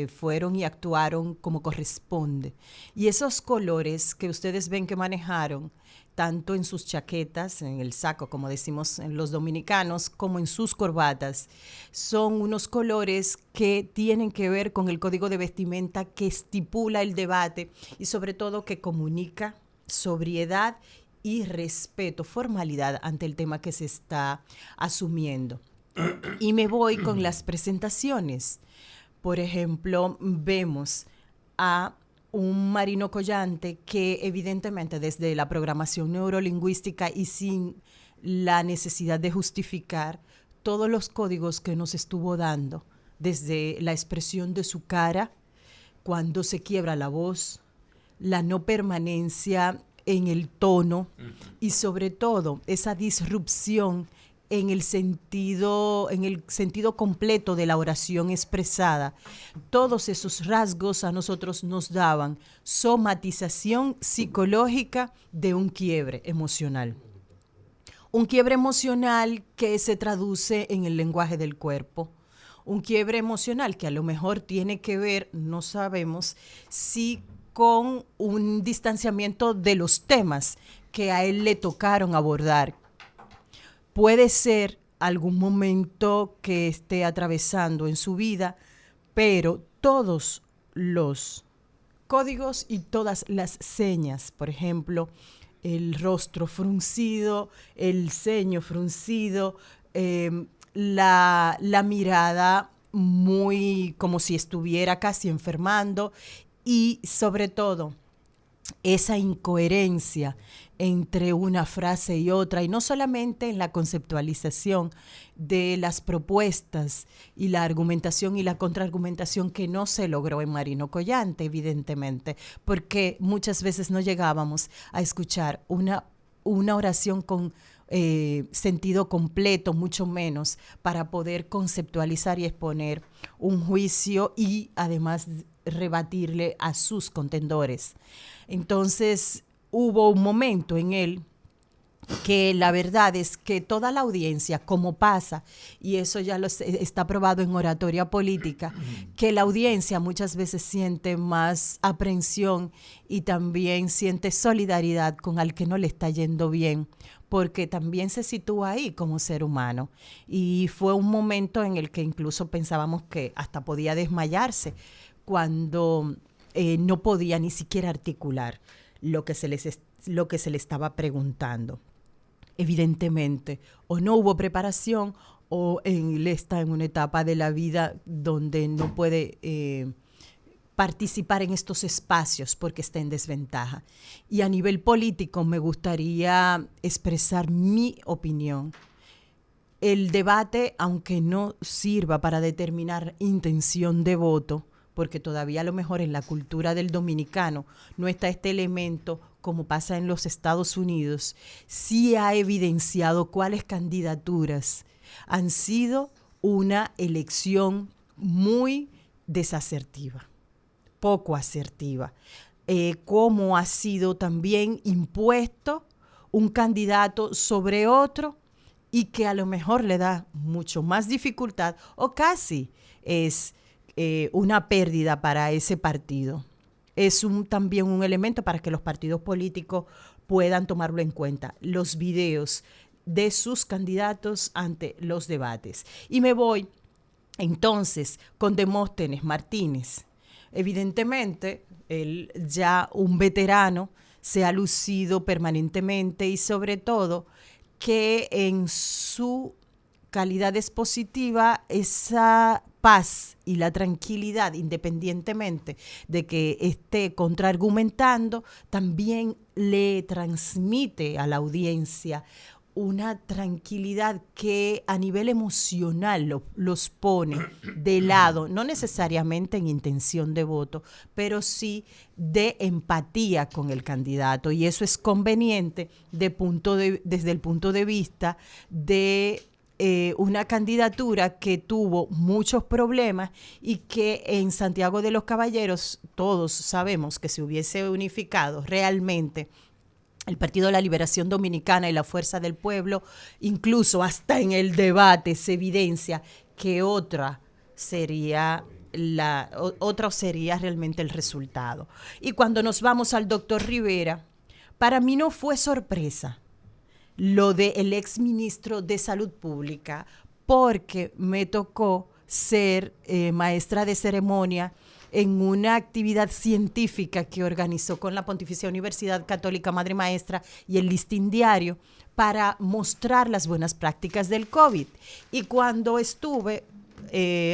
fueron y actuaron como corresponde. Y esos colores que ustedes ven que manejaron, tanto en sus chaquetas, en el saco, como decimos en los dominicanos, como en sus corbatas, son unos colores que tienen que ver con el código de vestimenta que estipula el debate y sobre todo que comunica sobriedad y respeto, formalidad ante el tema que se está asumiendo. Y me voy con las presentaciones. Por ejemplo, vemos a un Marino Collante que evidentemente desde la programación neurolingüística y sin la necesidad de justificar todos los códigos que nos estuvo dando, desde la expresión de su cara, cuando se quiebra la voz, la no permanencia en el tono y sobre todo esa disrupción en el sentido completo de la oración expresada. Todos esos rasgos a nosotros nos daban somatización psicológica de un quiebre emocional. Un quiebre emocional que se traduce en el lenguaje del cuerpo. Un quiebre emocional que a lo mejor tiene que ver, no sabemos, si con un distanciamiento de los temas que a él le tocaron abordar. Puede ser algún momento que esté atravesando en su vida, pero todos los códigos y todas las señas, por ejemplo, el rostro fruncido, el ceño fruncido, la mirada muy como si estuviera casi enfermando y sobre todo esa incoherencia entre una frase y otra, y no solamente en la conceptualización de las propuestas y la argumentación y la contraargumentación que no se logró en Marino Collante, evidentemente, porque muchas veces no llegábamos a escuchar una oración con sentido completo, mucho menos para poder conceptualizar y exponer un juicio y además rebatirle a sus contendores. Entonces, hubo un momento en él que la verdad es que toda la audiencia, como pasa, y eso ya está probado en oratoria política, que la audiencia muchas veces siente más aprensión y también siente solidaridad con al que no le está yendo bien, porque también se sitúa ahí como ser humano. Y fue un momento en el que incluso pensábamos que hasta podía desmayarse cuando no podía ni siquiera articular lo que se le estaba preguntando. Evidentemente, o no hubo preparación o él está en una etapa de la vida donde no puede participar en estos espacios porque está en desventaja. Y a nivel político me gustaría expresar mi opinión. El debate, aunque no sirva para determinar intención de voto, porque todavía a lo mejor en la cultura del dominicano no está este elemento como pasa en los Estados Unidos, sí ha evidenciado cuáles candidaturas han sido una elección muy desasertiva, poco asertiva, cómo ha sido también impuesto un candidato sobre otro y que a lo mejor le da mucho más dificultad o casi es una pérdida para ese partido. Es también un elemento para que los partidos políticos puedan tomarlo en cuenta, los videos de sus candidatos ante los debates. Y me voy entonces con Demóstenes Martínez. Evidentemente, él ya un veterano se ha lucido permanentemente y sobre todo que en su calidad expositiva esa paz y la tranquilidad, independientemente de que esté contraargumentando, también le transmite a la audiencia una tranquilidad que a nivel emocional los pone de lado, no necesariamente en intención de voto, pero sí de empatía con el candidato. Y eso es conveniente desde el punto de vista de una candidatura que tuvo muchos problemas y que en Santiago de los Caballeros todos sabemos que se hubiese unificado realmente el Partido de la Liberación Dominicana y la Fuerza del Pueblo, incluso hasta en el debate se evidencia que otra sería otro sería realmente el resultado. Y cuando nos vamos al doctor Rivera, para mí no fue sorpresa lo del exministro de Salud Pública, porque me tocó ser maestra de ceremonia en una actividad científica que organizó con la Pontificia Universidad Católica Madre Maestra y el Listín Diario para mostrar las buenas prácticas del COVID. Y cuando estuve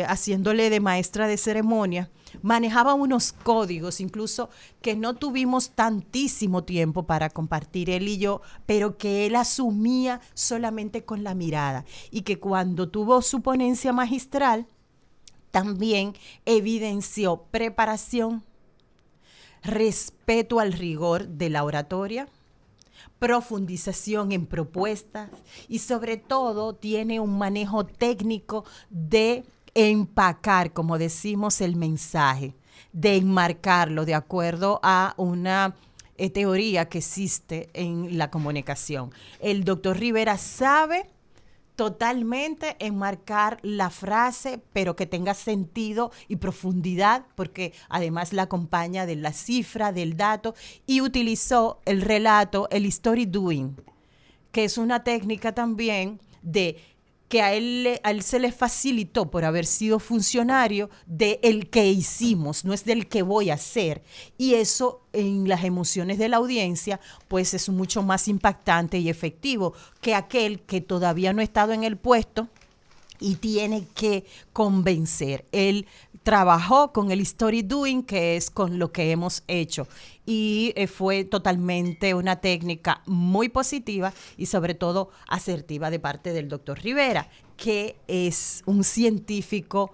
haciéndole de maestra de ceremonia, manejaba unos códigos, incluso que no tuvimos tantísimo tiempo para compartir él y yo, pero que él asumía solamente con la mirada, y que cuando tuvo su ponencia magistral, también evidenció preparación, respeto al rigor de la oratoria, profundización en propuestas y sobre todo tiene un manejo técnico de empacar, como decimos, el mensaje, de enmarcarlo de acuerdo a una teoría que existe en la comunicación. El doctor Rivera sabe totalmente enmarcar la frase, pero que tenga sentido y profundidad, porque además la acompaña de la cifra, del dato, y utilizó el relato, el story doing, que es una técnica también de que a él se le facilitó por haber sido funcionario de el que hicimos, no es del que voy a hacer. Y eso en las emociones de la audiencia, pues es mucho más impactante y efectivo que aquel que todavía no ha estado en el puesto y tiene que convencer. Él trabajó con el story doing, que es con lo que hemos hecho, y fue totalmente una técnica muy positiva y sobre todo asertiva de parte del doctor Rivera, que es un científico,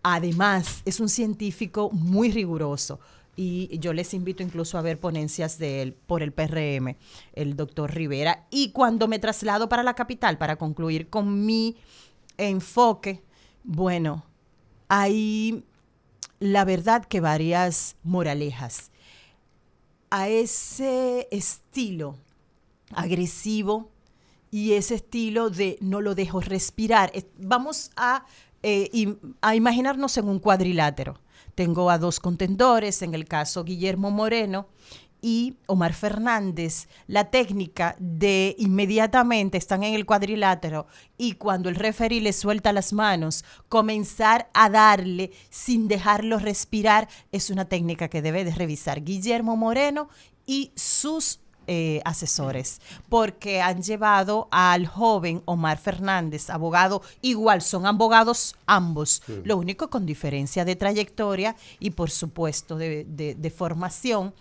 además es un científico muy riguroso. Y yo les invito incluso a ver ponencias de él por el PRM, el doctor Rivera. Y cuando me traslado para la capital, para concluir con mi enfoque, bueno, hay la verdad que varias moralejas. A ese estilo agresivo y ese estilo de no lo dejo respirar, vamos a imaginarnos en un cuadrilátero. Tengo a dos contendores, en el caso Guillermo Moreno y Omar Fernández. La técnica de inmediatamente están en el cuadrilátero y cuando el referee le suelta las manos, comenzar a darle sin dejarlo respirar es una técnica que debe de revisar Guillermo Moreno y sus asesores, porque han llevado al joven Omar Fernández, abogado, igual son abogados ambos, sí, lo único con diferencia de trayectoria y por supuesto de formación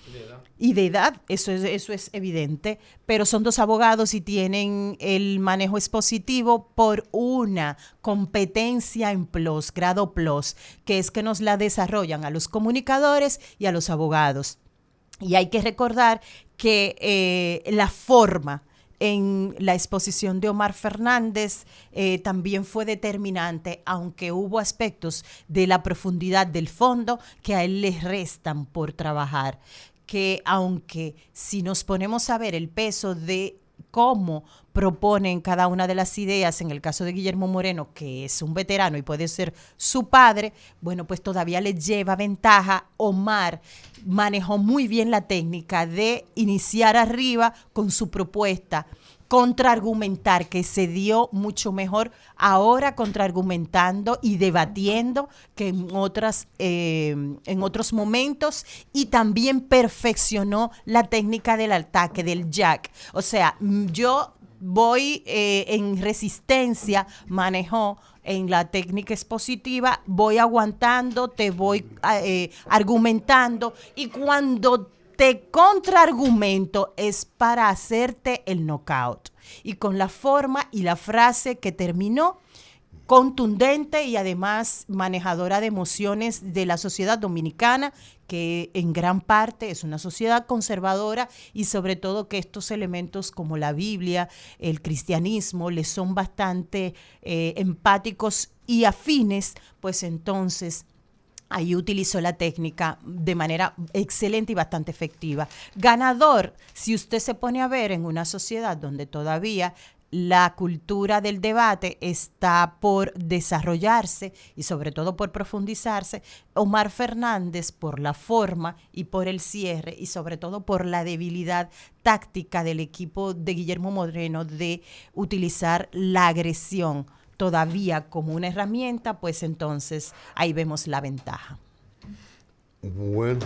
y de edad, eso es evidente, pero son dos abogados y tienen el manejo expositivo por una competencia en plus, grado plus, que es que nos la desarrollan a los comunicadores y a los abogados. Y hay que recordar que la forma en la exposición de Omar Fernández también fue determinante, aunque hubo aspectos de la profundidad del fondo que a él le restan por trabajar. Que aunque si nos ponemos a ver el peso de cómo proponen cada una de las ideas, en el caso de Guillermo Moreno, que es un veterano y puede ser su padre, bueno, pues todavía le lleva ventaja. Omar manejó muy bien la técnica de iniciar arriba con su propuesta, contraargumentar, que se dio mucho mejor ahora contraargumentando y debatiendo que en otros momentos, y también perfeccionó la técnica del ataque, del jack. O sea, yo voy en resistencia, manejó en la técnica expositiva, voy aguantando, te voy argumentando, y cuando te contraargumento es para hacerte el knockout. Y con la forma y la frase que terminó, contundente y además manejadora de emociones de la sociedad dominicana, que en gran parte es una sociedad conservadora, y sobre todo que estos elementos como la Biblia, el cristianismo, les son bastante empáticos y afines, pues entonces ahí utilizó la técnica de manera excelente y bastante efectiva. Ganador, si usted se pone a ver en una sociedad donde todavía la cultura del debate está por desarrollarse y sobre todo por profundizarse. Omar Fernández, por la forma y por el cierre y sobre todo por la debilidad táctica del equipo de Guillermo Moreno de utilizar la agresión todavía como una herramienta, pues entonces ahí vemos la ventaja. Bueno.